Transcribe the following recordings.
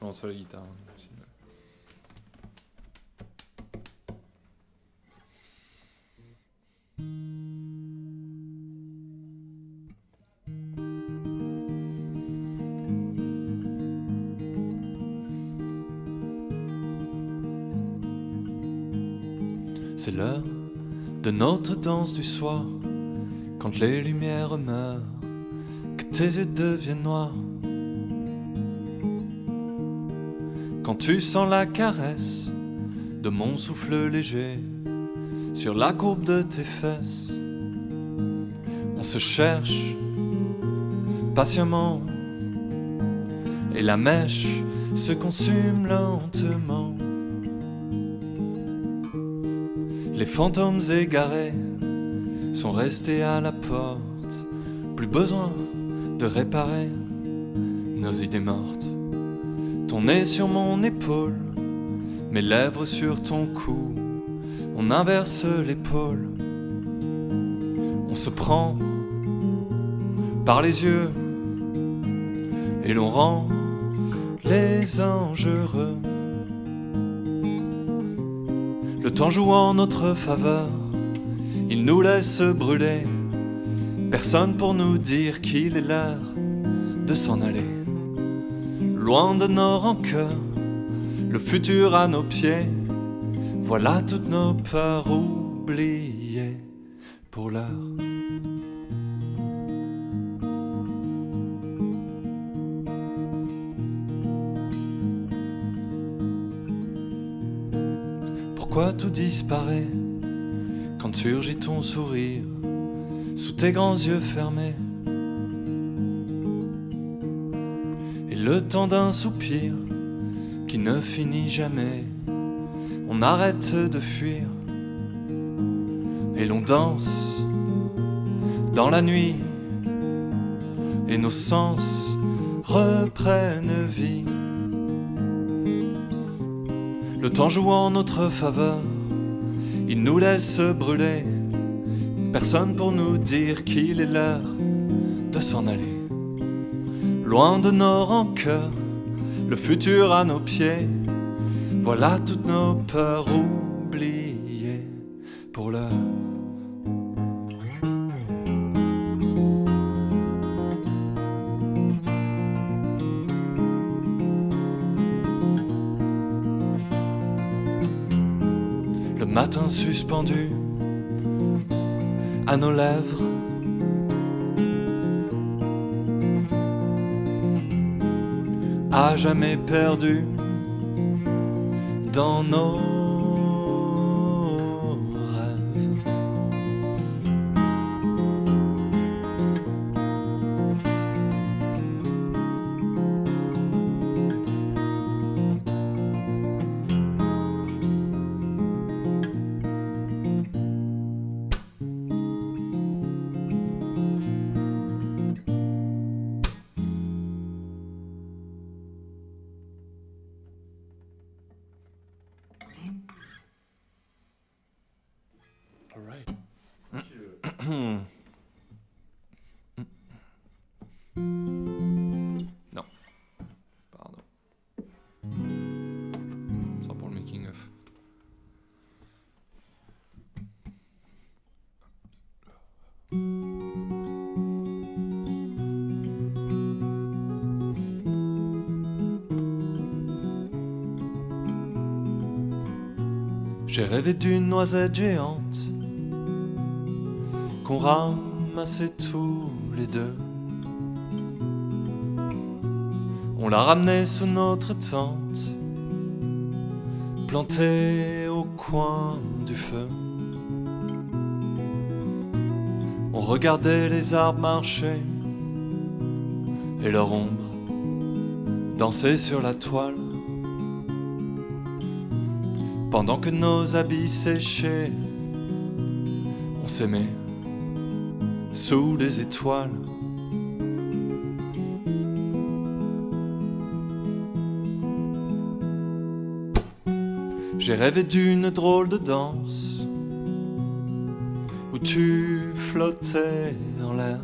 commence sur la guitare. C'est l'heure de notre danse du soir, quand les lumières meurent, que tes yeux deviennent noirs. Quand tu sens la caresse de mon souffle léger sur la courbe de tes fesses, on se cherche patiemment et la mèche se consume lentement. Les fantômes égarés sont restés à la porte, plus besoin de réparer nos idées mortes. Ton nez sur mon épaule, mes lèvres sur ton cou, on inverse l'épaule, on se prend par les yeux et l'on rend les anges heureux. Le temps joue en notre faveur, il nous laisse brûler, personne pour nous dire qu'il est l'heure de s'en aller. Loin de nos rancœurs, le futur à nos pieds, voilà toutes nos peurs oubliées pour l'heure. Pourquoi tout disparaît quand surgit ton sourire sous tes grands yeux fermés? Et le temps d'un soupir qui ne finit jamais, on arrête de fuir et l'on danse dans la nuit et nos sens reprennent vie. Le temps joue en notre faveur, il nous laisse brûler, personne pour nous dire qu'il est l'heure de s'en aller. Loin de nos rancœurs, le futur à nos pieds, voilà toutes nos peurs oubliées pour l'heure. Le matin suspendu à nos lèvres, à jamais perdu dans nos rêves. All right. Non, pardon. Ça sera pour le making of. J'ai rêvé d'une noisette géante qu'on ramassait tous les deux. On l'a ramenée sous notre tente, plantée au coin du feu. On regardait les arbres marcher et leur ombre danser sur la toile, pendant que nos habits séchaient, on s'aimait sous les étoiles. J'ai rêvé d'une drôle de danse où tu flottais en l'air,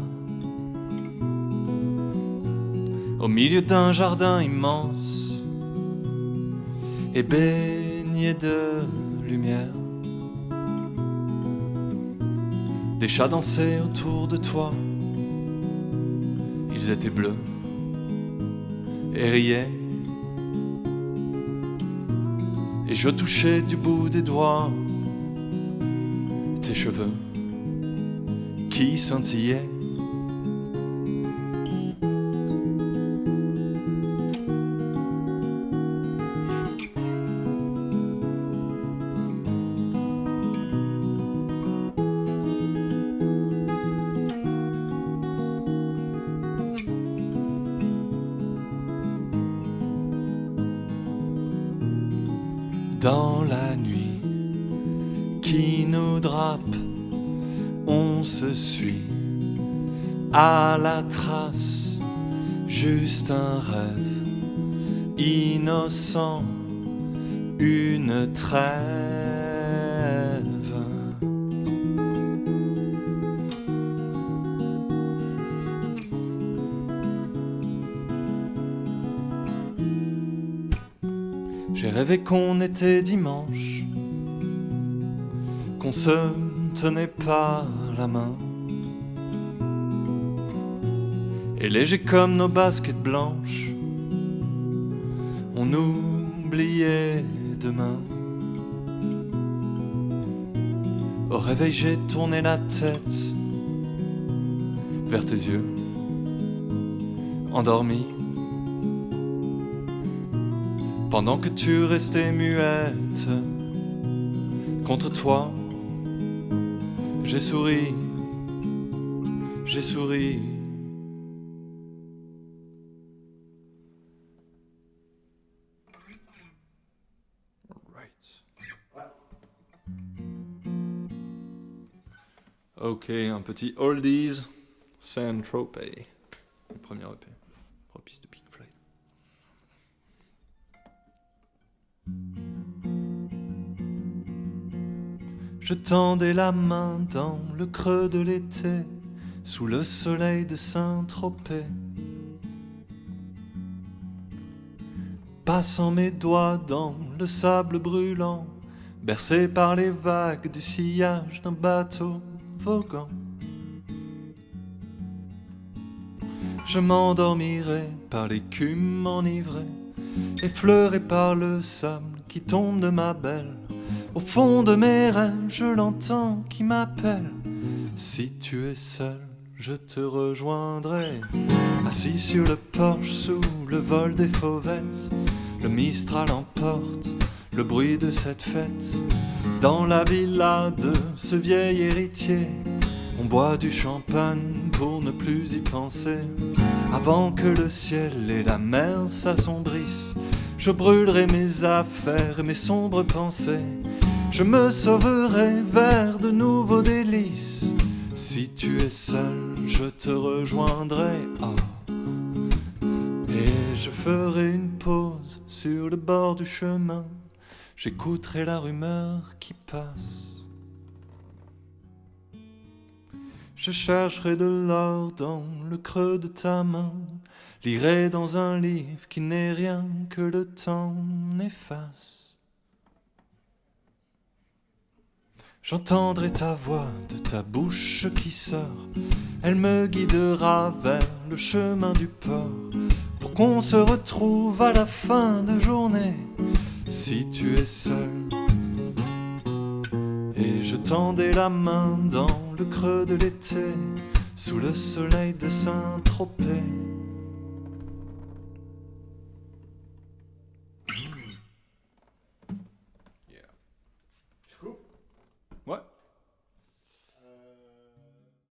au milieu d'un jardin immense, et baignés de lumière. Des chats dansaient autour de toi, ils étaient bleus et riaient. Et je touchais du bout des doigts tes cheveux qui scintillaient. Dans la nuit qui nous drape, on se suit à la trace, juste un rêve innocent, une trêve. J'ai rêvé qu'on était dimanche, qu'on se tenait par la main, et léger comme nos baskets blanches, on oubliait demain. Au réveil j'ai tourné la tête vers tes yeux, endormi, pendant que tu restais muette. Contre toi, j'ai souri, j'ai souri. Ok, un petit oldies, Saint-Tropez, le premier EP, propice de Pink Floyd. Je tendais la main dans le creux de l'été, sous le soleil de Saint-Tropez, passant mes doigts dans le sable brûlant, bercé par les vagues du sillage d'un bateau voguant. Je m'endormirai par l'écume enivrée, effleuré par le sable qui tombe de ma belle. Au fond de mes rêves, je l'entends qui m'appelle. Si tu es seul, je te rejoindrai. Assis sur le porche sous le vol des fauvettes, le Mistral emporte le bruit de cette fête. Dans la villa de ce vieil héritier, on boit du champagne pour ne plus y penser. Avant que le ciel et la mer s'assombrissent, je brûlerai mes affaires et mes sombres pensées. Je me sauverai vers de nouveaux délices. Si tu es seul, je te rejoindrai. Oh. Et je ferai une pause sur le bord du chemin. J'écouterai la rumeur qui passe. Je chercherai de l'or dans le creux de ta main. Lirai dans un livre qui n'est rien que le temps n'efface. J'entendrai ta voix de ta bouche qui sort. Elle me guidera vers le chemin du port, pour qu'on se retrouve à la fin de journée. Si tu es seul. Et je tendais la main dans le creux de l'été, sous le soleil de Saint-Tropez.